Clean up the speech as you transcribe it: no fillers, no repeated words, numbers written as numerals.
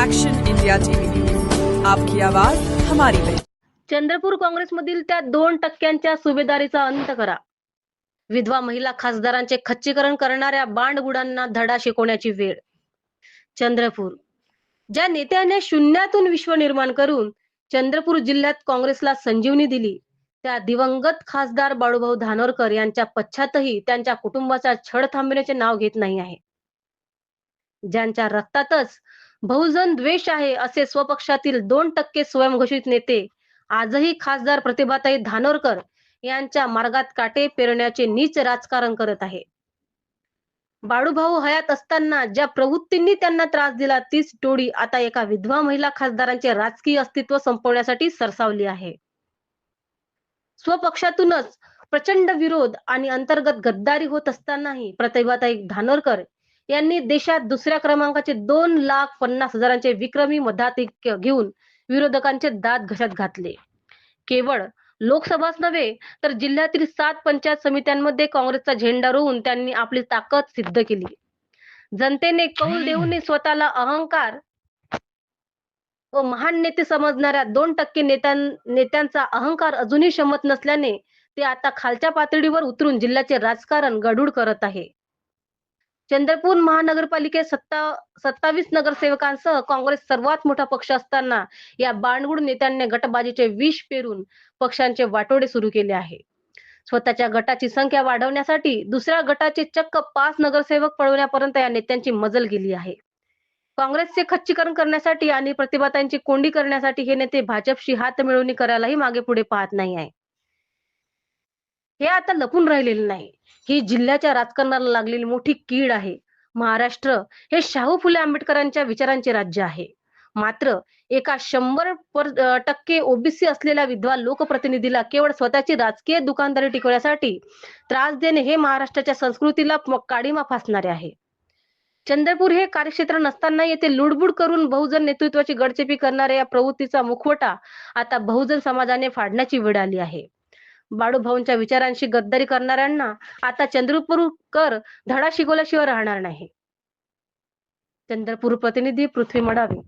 Action India TV news, आपकी आवाज हमारी पहचान। चंद्रपूर काँग्रेसमधील त्या 2% सुभेदारीचा अंत करा। विधवा महिला खासदारांचे खच्चीकरण करणाऱ्या बांडगुडांना धडा शिकवण्याची वेळ। चंद्रपूर, ज्या नेत्याने शून्यातून विश्व निर्माण करून चंद्रपूर जिल्ह्यात काँग्रेसला संजीवनी दिली, त्या दिवंगत खासदार बाळूभाऊ धानोरकर यांच्या पश्चातही त्यांच्या कुटुंबाचा छळ थांबण्याचे नाव घेत नाही आहे। ज्यांच्या रक्तातच बहुजन द्वेष आहे असे स्वपक्षातील 2% स्वयंघोषित नेते आजही खासदार प्रतिभाताई धानोरकर यांच्या मार्गात काटे पेरण्याचे नीच राजकारण करत आहे। बाळूभाऊ हयात असताना ज्या प्रवृत्तींनी त्यांना त्रास दिला, तीच टोळी आता एका विधवा महिला खासदारांचे राजकीय अस्तित्व संपवण्यासाठी सरसावली आहे। स्वपक्षातूनच प्रचंड विरोध आणि अंतर्गत गद्दारी होत असतानाही प्रतिभाताई धानोरकर यांनी देशात दुसऱ्या क्रमांकाचे 2,50,000 विक्रमी मताधिक्य घेऊन विरोधकांचे दात घशात घातले। केवळ लोकसभाच नव्हे तर जिल्ह्यातील 7 पंचायत समित्यांमध्ये काँग्रेसचा झेंडा रोवून त्यांनी आपली ताकद सिद्ध केली। जनतेने कौल देऊनही स्वतःला अहंकार व महान नेते समजणाऱ्या 2% नेत्यांचा अहंकार अजूनही शमत नसल्याने ते आता खालच्या पातळीवर उतरून जिल्ह्याचे राजकारण गढूळ करत आहे। चंद्रपूर महानगरपालिकेत 27 नगरसेवकांसह काँग्रेस सर्वात मोठा पक्ष असताना या बाणगुड नेत्यांनी गटबाजीचे विष पेरून पक्षांचे वाटोडे सुरू केले आहे। स्वतःच्या गटाची संख्या वाढवण्यासाठी दुसऱ्या गटाचे चक्क 5 नगरसेवक पळवण्यापर्यंत या नेत्यांची मजल गेली आहे। काँग्रेसचे खच्चीकरण करण्यासाठी आणि प्रतिभातांची कोंडी करण्यासाठी हे नेते भाजपशी हात मिळवणी करायलाही मागे पुढे पाहत नाही आहे। हे आता लपून राहिलेले नाही, ही जिल्ह्याच्या राजकारणाला लागलेली मोठी कीड आहे। महाराष्ट्र हे शाहू फुले आंबेडकरांच्या विचारांचे राज्य आहे। मात्र एका 100% ओबीसी असलेल्या विधवा लोकप्रतिनिधीला केवळ स्वतःची राजकीय दुकानदारी टिकवण्यासाठी त्रास देणे हे महाराष्ट्राच्या संस्कृतीला काळीमा फासणारे आहे। चंद्रपूर हे कार्यक्षेत्र नसताना येथे लुडबुड करून बहुजन नेतृत्वाची गडचेपी करणाऱ्या या प्रवृत्तीचा मुखवटा आता बहुजन समाजाने फाडण्याची वेळ आली आहे। बाळूभाऊंच्या विचारांशी गद्दारी करणाऱ्यांना आता चंद्रपूरकर धडा शिकवल्याशिवाय राहणार नाही। चंद्रपूर प्रतिनिधी पृथ्वी मडावी।